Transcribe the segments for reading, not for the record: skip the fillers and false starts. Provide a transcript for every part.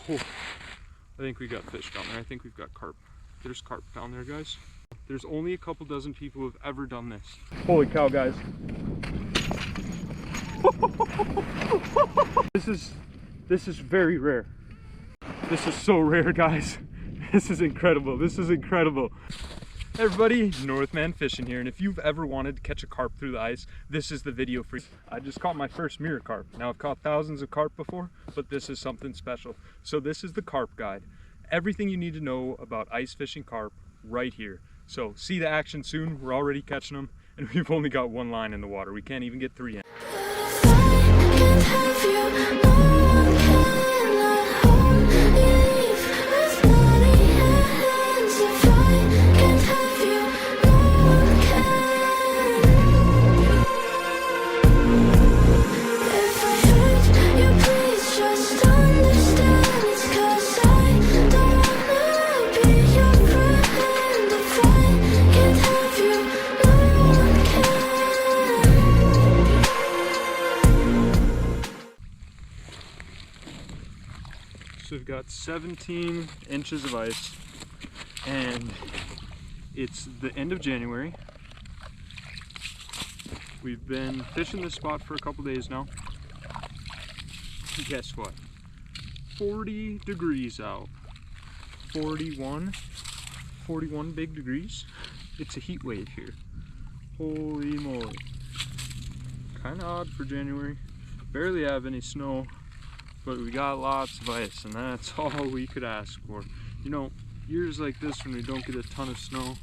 Oh, I think we got fish down there. I think we've got carp. There's carp down there, guys. There's only a couple dozen people who have ever done this. Holy cow, guys. This is very rare. This is so rare, guys. This is incredible. This is incredible. Hey everybody, Northman Fishing here, and if you've ever wanted to catch a carp through the ice, this is the video for you. I just caught my first mirror carp. Now I've caught thousands of carp before, but this is something special. So this is the carp guide. Everything you need to know about ice fishing carp right here. So see the action soon. We're already catching them, and we've only got one line in the water. We can't even get 3 in. So we've got 17 inches of ice, and it's the end of January. We've been fishing this spot for a couple days now. Guess what? 40 degrees out. 41 big degrees. It's a heat wave here. Holy moly. Kind of odd for January. Barely have any snow. But we got lots of ice, and that's all we could ask for. You know, years like this when we don't get a ton of snow,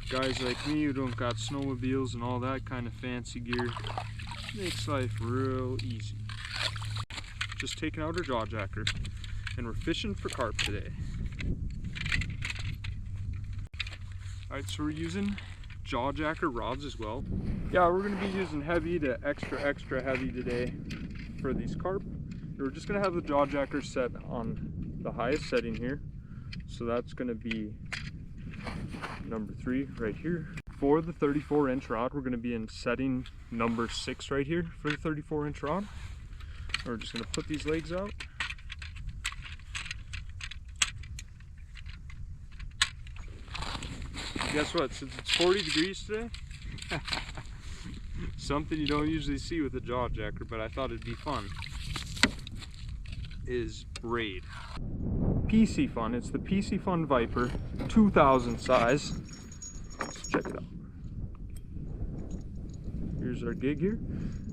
guys like me who don't got snowmobiles and all that kind of fancy gear, makes life real easy. Just taking out our jaw jacker, and we're fishing for carp today. Alright, so we're using jaw jacker rods as well. Yeah, we're going to be using heavy to extra heavy today for these carp. We're just going to have the jaw jacker set on the highest setting here. So that's going to be number 3 right here. For the 34-inch rod, we're going to be in setting number 6 right here for the 34-inch rod. We're just going to put these legs out. And guess what? Since it's 40 degrees today, something you don't usually see with a jaw jacker, but I thought it'd be fun, is braid. PC Fun, it's the PC Fun Viper 2000 size. Let's check it out. Here's our gig here,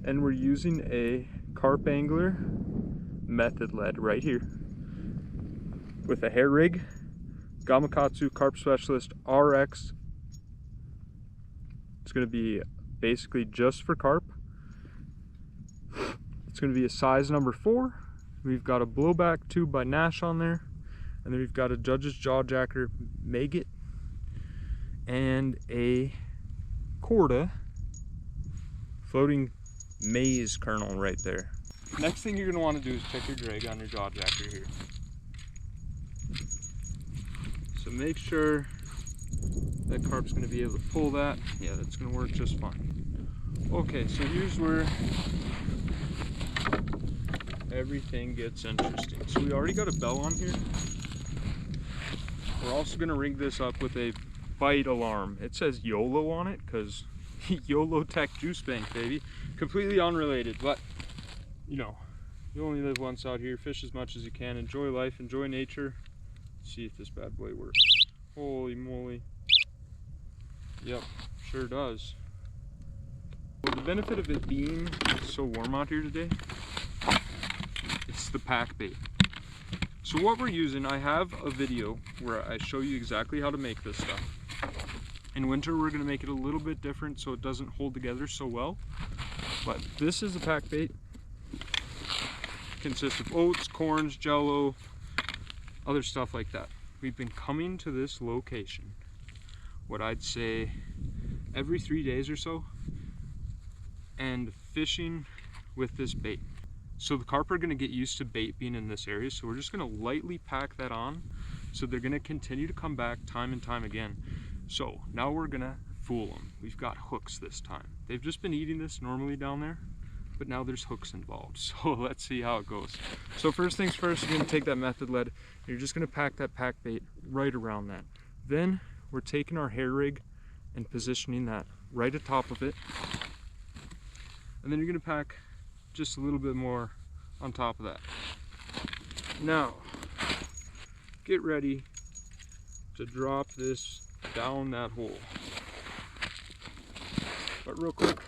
and we're using a carp angler method lead right here with a hair rig, Gamakatsu Carp Specialist RX. It's going to be basically just for carp. It's going to be a size number 4. We've got a blowback tube by Nash on there, and then we've got a Judge's Jaw Jacker maggot and a Corda floating maize kernel right there. Next thing you're going to want to do is check your drag on your jaw jacker here. So make sure that carp's going to be able to pull that. Yeah, that's going to work just fine. Okay, so here's where everything gets interesting. So we already got a bell on here. We're also going to rig this up with a bite alarm. It says YOLO on it because YOLO Tech Juice Bank, baby. Completely unrelated, but you know, you only live once out here. Fish as much as you can. Enjoy life, enjoy nature. Let's see if this bad boy works. Holy moly. Yep, sure does. Well, the benefit of it being so warm out here today, it's the pack bait. So what we're using, I have a video where I show you exactly how to make this stuff. In winter we're going to make it a little bit different so it doesn't hold together so well. But this is a pack bait. Consists of oats, corns, jello, other stuff like that. We've been coming to this location, what I'd say every 3 days or so, and fishing with this bait. So the carp are going to get used to bait being in this area, so we're just going to lightly pack that on, so they're going to continue to come back time and time again. So now we're going to fool them. We've got hooks this time. They've just been eating this normally down there, but now there's hooks involved. So let's see how it goes. So first things first, you're gonna take that method lead, and you're just gonna pack that pack bait right around that. Then we're taking our hair rig and positioning that right atop of it. And then you're gonna pack just a little bit more on top of that. Now, get ready to drop this down that hole. But real quick,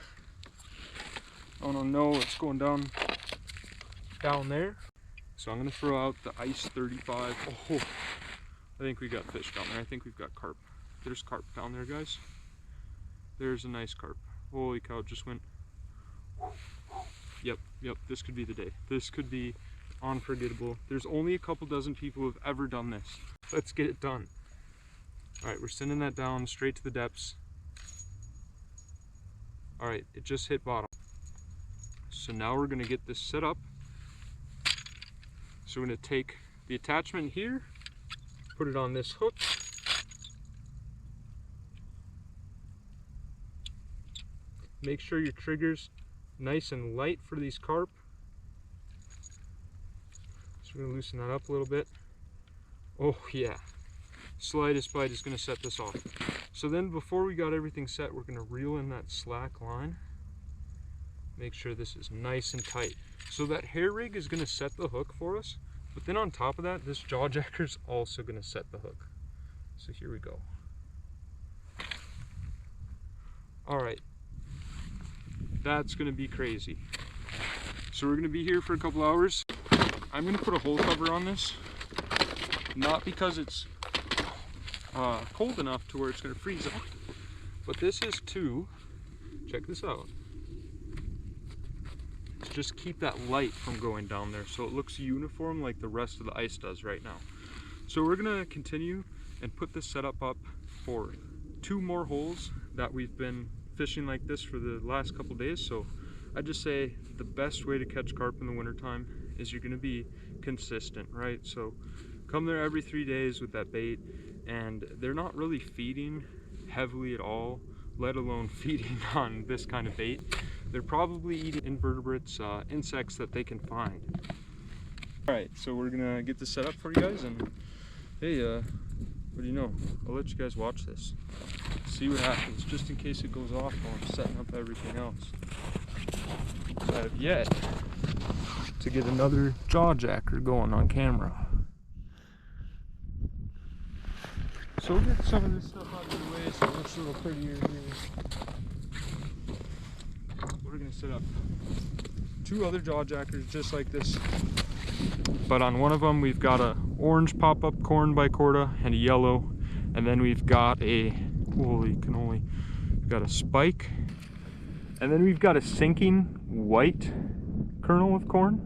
I wanna know what's going down there. So I'm gonna throw out the ice 35. Oh, I think we got fish down there. I think we've got carp. There's carp down there, guys. There's a nice carp. Holy cow, it just went. Yep, this could be the day. This could be unforgettable. There's only a couple dozen people who have ever done this. Let's get it done. All right, we're sending that down straight to the depths. All right, it just hit bottom. So now we're gonna get this set up. So we're gonna take the attachment here, put it on this hook. Make sure your trigger's nice and light for these carp. So we're gonna loosen that up a little bit. Oh yeah, slightest bite is gonna set this off. So then before we got everything set, we're gonna reel in that slack line. Make sure this is nice and tight. So that hair rig is gonna set the hook for us, but then on top of that, this jaw jacker is also gonna set the hook. So here we go. All right, that's gonna be crazy. So we're gonna be here for a couple hours. I'm gonna put a hole cover on this, not because it's cold enough to where it's gonna freeze up, but this is to, check this out, to just keep that light from going down there so it looks uniform like the rest of the ice does right now. So we're gonna continue and put this setup up for 2 more holes that we've been fishing like this for the last couple days. So I just say the best way to catch carp in the wintertime is you're gonna be consistent, right? So come there every 3 days with that bait, and they're not really feeding heavily at all, let alone feeding on this kind of bait. They're probably eating invertebrates, insects that they can find. All right, so we're gonna get this set up for you guys, and hey, what do you know? I'll let you guys watch this. See what happens, just in case it goes off while I'm setting up everything else. So I have yet to get another jaw jacker going on camera. So we'll get some of this stuff out of the way so it looks a little prettier here. We're gonna set up 2 other jaw jackers just like this, but on one of them we've got a orange pop-up corn bicorda and a yellow, and then we've got a, holy cannoli, we've got a spike, and then we've got a sinking white kernel of corn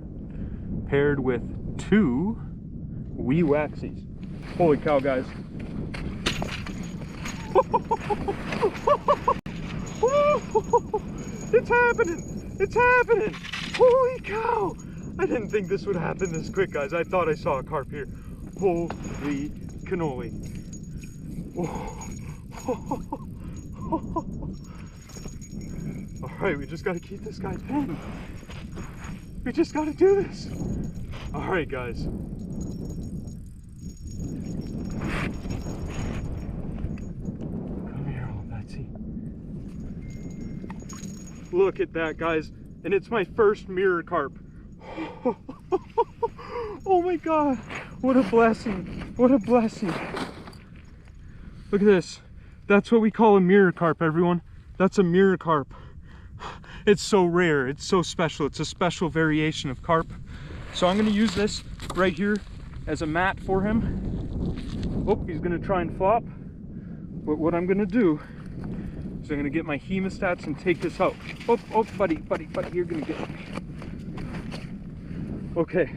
paired with 2 wee waxies. Holy cow, guys. It's happening! It's happening! Holy cow! I didn't think this would happen this quick, guys. I thought I saw a carp here. Holy cannoli. Alright, we just gotta keep this guy pinned. We just gotta do this. Alright, guys. Come here, old Betsy. Look at that, guys. And it's my first mirror carp. Oh my god. What a blessing. What a blessing. Look at this. That's what we call a mirror carp, everyone. That's a mirror carp. It's so rare. It's so special. It's a special variation of carp. So I'm going to use this right here as a mat for him. Oh, he's going to try and flop. But what I'm going to do is I'm going to get my hemostats and take this out. Oh, buddy, you're going to get me. Okay.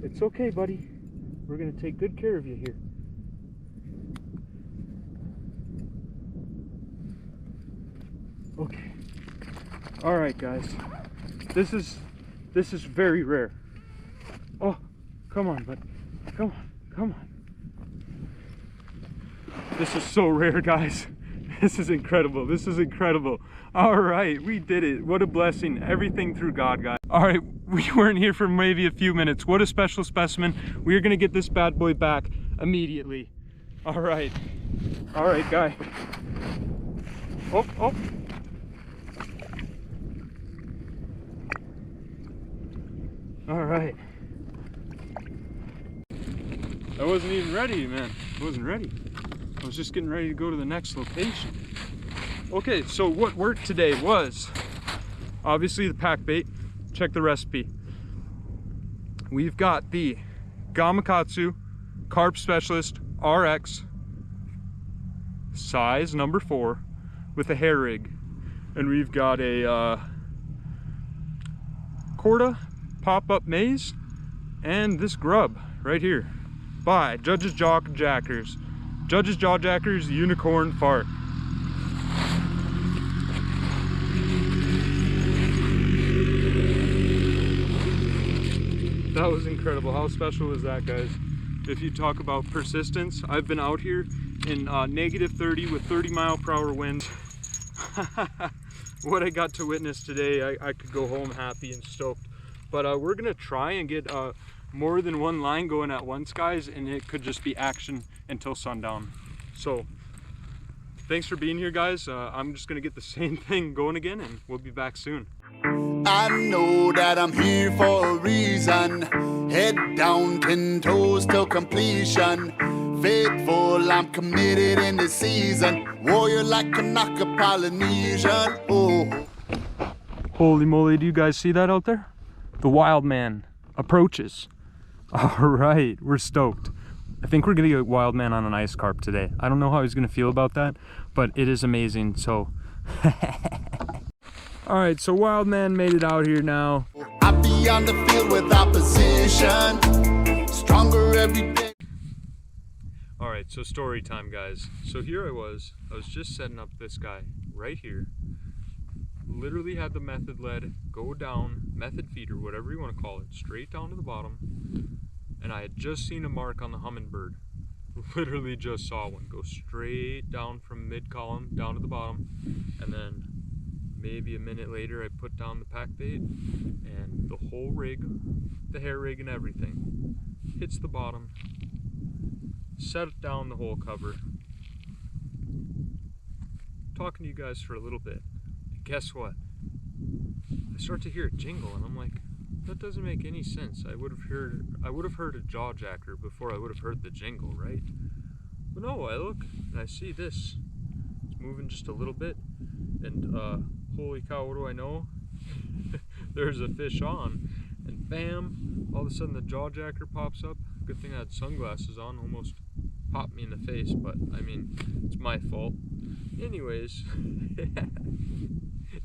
It's okay, buddy. We're going to take good care of you here. Okay. All right, guys. This is very rare. Oh, come on, buddy. Come on. This is so rare, guys. This is incredible. This is incredible. All right, we did it. What a blessing. Everything through God, guys. All right, we weren't here for maybe a few minutes. What a special specimen. We are gonna get this bad boy back immediately. All right, guy. Oh, oh. All right. I wasn't even ready, man. I wasn't ready. I was just getting ready to go to the next location. Okay, so what worked today was obviously the pack bait. Check the recipe. We've got the Gamakatsu Carp Specialist RX size number 4 with a hair rig, and we've got a Corda pop-up maze and this grub right here by Judge's Jaw Jackers. Judge's Jaw Jackers Unicorn Fart. That was incredible. How special was that, guys? If you talk about persistence, I've been out here in -30 with 30-mile-per-hour winds. What I got to witness today, I could go home happy and stoked. But we're gonna try and get more than one line going at once, guys, and it could just be action until sundown. So thanks for being here, guys. I'm just gonna get the same thing going again, and we'll be back soon. I know that I'm here for a reason. Head down, 10 toes till completion. Faithful, I'm committed in this season. Warrior like Kanaka Polynesian. Oh. Holy moly, do you guys see that out there? The wild man approaches. All right, we're stoked. I think we're gonna get wild man on an ice carp today. I don't know how he's gonna feel about that, but it is amazing, so. All right, so wild man made it out here now. I be on the field with opposition. Stronger every day. All right, so story time, guys. So here I was just setting up this guy right here. Literally had the method lead go down, method feeder, whatever you want to call it, straight down to the bottom. And I had just seen a mark on the hummingbird. Literally just saw one go straight down from mid-column down to the bottom. And then maybe a minute later I put down the pack bait, and the whole rig, the hair rig and everything, hits the bottom, set it down the whole cover. Talking to you guys for a little bit. Guess what? I start to hear a jingle, and I'm like, that doesn't make any sense. I would have heard a jaw jacker before I would have heard the jingle, right? But no, I look and I see this. It's moving just a little bit, and holy cow, what do I know? There's a fish on, and bam! All of a sudden the jaw jacker pops up. Good thing I had sunglasses on, almost popped me in the face, but I mean, it's my fault. Anyways.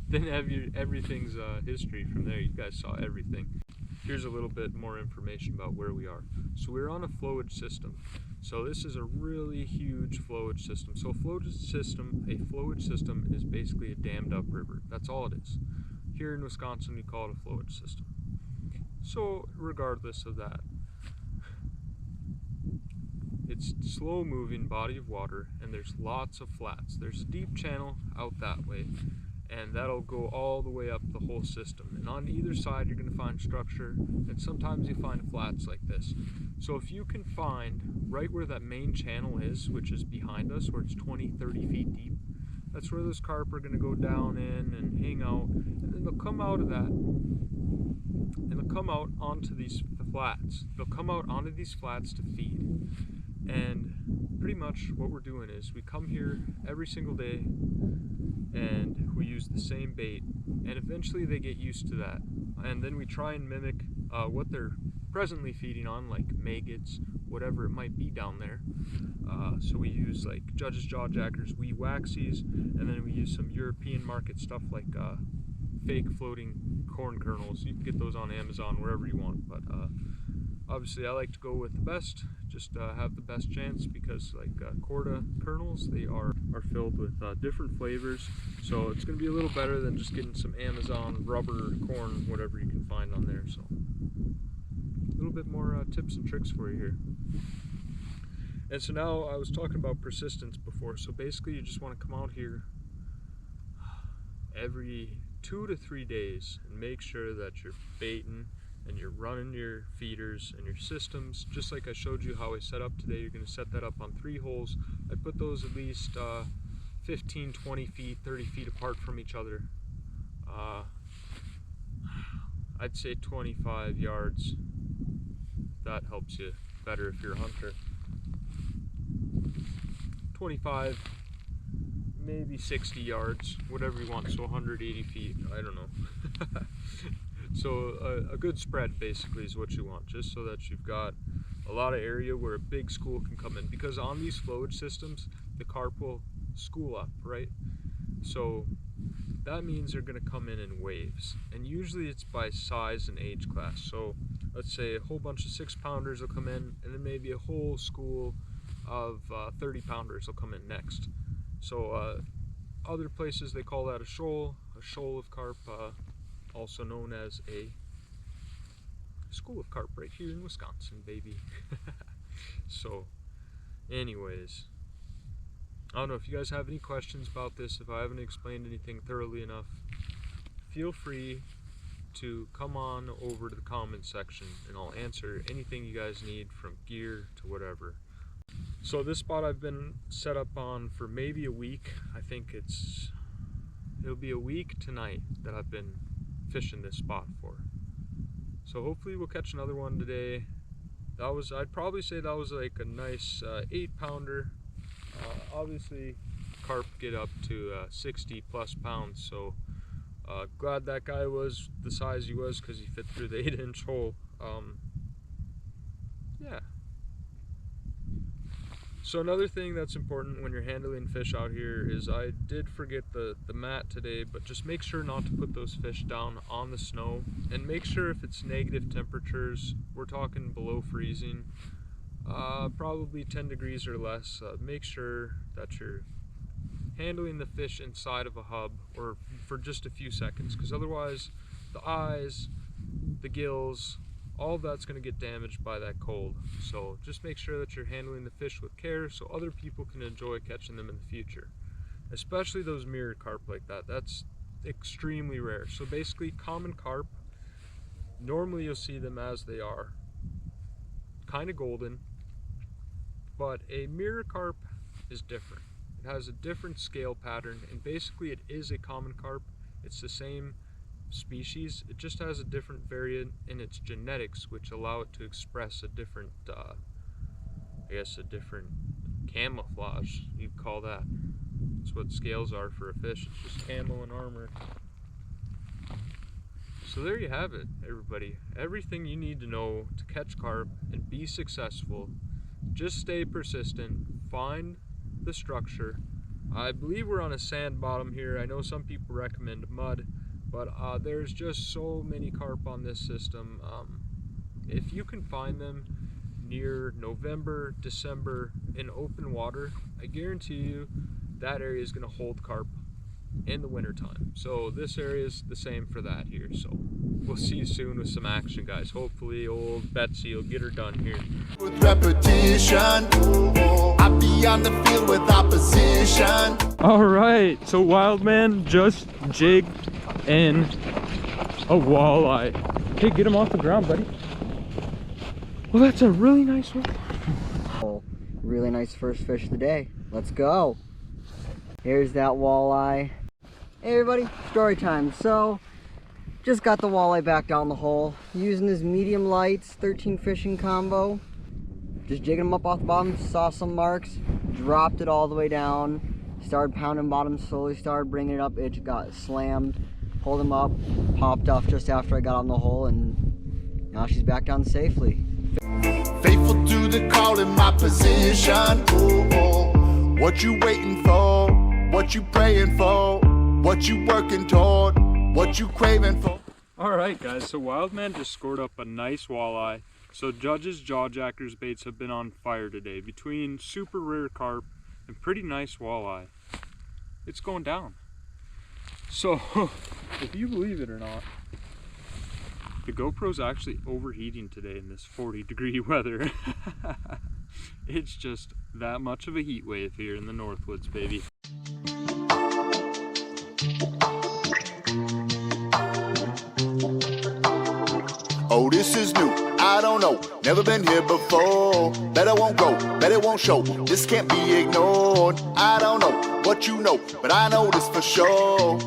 Then have everything's history from there. You guys saw everything. Here's a little bit more information about where we are. So we're on a flowage system. So this is a really huge flowage system. So a flowage system is basically a dammed up river. That's all it is. Here in Wisconsin, we call it a flowage system. So regardless of that, it's a slow moving body of water, and there's lots of flats. There's a deep channel out that way, and that'll go all the way up the whole system. And on either side you're going to find structure, and sometimes you find flats like this. So if you can find right where that main channel is, which is behind us, where it's 20-30 feet deep, that's where those carp are going to go down in and hang out, and then they'll come out of that, and they'll come out onto these flats. They'll come out onto these flats to feed. And pretty much what we're doing is we come here every single day, and we use the same bait, and eventually they get used to that, and then we try and mimic what they're presently feeding on, like maggots, whatever it might be down there. So we use like Judge's Jaw Jackers, wee waxies, and then we use some European market stuff like fake floating corn kernels. You can get those on Amazon, wherever you want, but obviously I like to go with the best, just have the best chance, because like Corda kernels, they are filled with different flavors, so it's going to be a little better than just getting some Amazon rubber corn, whatever you can find on there. So a little bit more tips and tricks for you here. And so now I was talking about persistence before. So basically you just want to come out here every 2 to 3 days and make sure that you're baiting and you're running your feeders and your systems just like I showed you how I set up today. You're going to set that up on 3 holes. I put those at least 15, 20 feet, 30 feet apart from each other. I'd say 25 yards. That helps you better if you're a hunter. 25, maybe 60 yards, whatever you want, so 180 feet, I don't know. So a good spread basically is what you want, just so that you've got a lot of area where a big school can come in, because on these flowage systems the carp will school up, right? So that means they're going to come in waves, and usually it's by size and age class. So let's say a whole bunch of 6-pounders will come in, and then maybe a whole school of 30-pounders will come in next. So other places they call that a shoal of carp, also known as a school of carp right here in Wisconsin, baby. So anyways, I don't know if you guys have any questions about this. If I haven't explained anything thoroughly enough, feel free to come on over to the comments section and I'll answer anything you guys need, from gear to whatever. So this spot I've been set up on for maybe a week. I think it'll be a week tonight that I've been fishing this spot for. So hopefully we'll catch another one today. I'd probably say that was like a nice 8-pounder. Obviously carp get up to 60 plus pounds, so glad that guy was the size he was, because he fit through the 8-inch hole. Yeah. So another thing that's important when you're handling fish out here is, I did forget the mat today, but just make sure not to put those fish down on the snow, and make sure if it's negative temperatures, we're talking below freezing, probably 10 degrees or less, make sure that you're handling the fish inside of a hub or for just a few seconds, because otherwise the eyes, the gills, all of that's going to get damaged by that cold. So just make sure that you're handling the fish with care so other people can enjoy catching them in the future, especially those mirrored carp like that. That's extremely rare. So basically common carp, normally you'll see them as they are, kind of golden, but a mirror carp is different. It has a different scale pattern, and basically it is a common carp. It's the same species, it just has a different variant in its genetics, which allow it to express a different, I guess a different camouflage, you'd call that. That's what scales are for a fish, it's just camo and armor. So there you have it, everybody. Everything you need to know to catch carp and be successful. Just stay persistent, find the structure. I believe we're on a sand bottom here. I know some people recommend mud, but there's just so many carp on this system. If you can find them near November, December in open water, I guarantee you that area is going to hold carp in the wintertime. So this area is the same for that here. So we'll see you soon with some action, guys. Hopefully old Betsy will get her done here. With repetition, I be on the field with opposition. All right, so Wild Man just jigged in a walleye. Hey, get him off the ground, buddy. Well, that's a really nice one. Oh, really nice first fish of the day. Let's go. Here's that walleye. Hey everybody, story time. So, just got the walleye back down the hole using this medium lights 13 fishing combo. Just jigging them up off the bottom, saw some marks, dropped it all the way down, started pounding bottom, slowly started bringing it up. It got slammed, pulled him up, popped off just after I got on the hole, and now she's back down safely. Faithful to the call in my position. What you waiting for? What you praying for? What you working toward? What you craving for? Alright guys, so Wildman just scored up a nice walleye. So Judge's Jawjackers baits have been on fire today. Between super rare carp and pretty nice walleye, it's going down. So, if you believe it or not, the GoPro's actually overheating today in this 40-degree weather. It's just that much of a heat wave here in the Northwoods, baby. Oh, this is new, I don't know, never been here before. Bet I won't go, bet it won't show, this can't be ignored. I don't know what you know, but I know this for sure.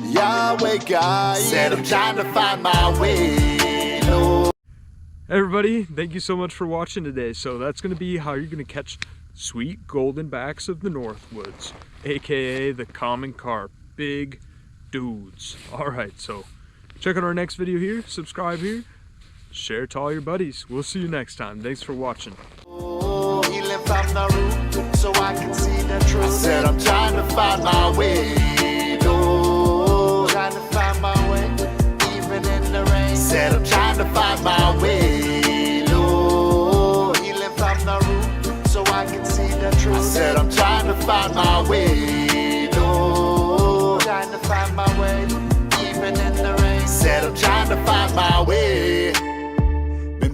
Yahweh God said I'm trying to find my way, Lord. Hey everybody, thank you so much for watching today. So that's going to be how you're going to catch sweet golden backs of the Northwoods, aka the common carp, big dudes. Alright, so check out our next video here, subscribe here, share it to all your buddies. We'll see you next time. Thanks for watching. Oh, healing from the root, so I can see the truth. I said I'm trying to find my way, Lord. Trying to find my way, even in the rain. Said I'm trying to find my way, Lord. Healing from the root, so I can see the truth. I said I'm trying to find my way, Lord. Trying to find my way, even in the rain. Said I'm trying to find my way.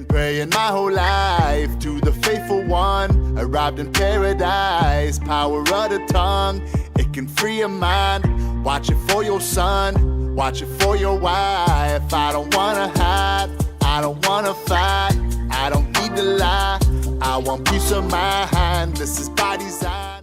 Praying my whole life to the faithful one. Arrived in paradise, power of the tongue. It can free your mind. Watch it for your son, watch it for your wife. I don't wanna hide, I don't wanna fight, I don't need to lie. I want peace of mind, this is by design.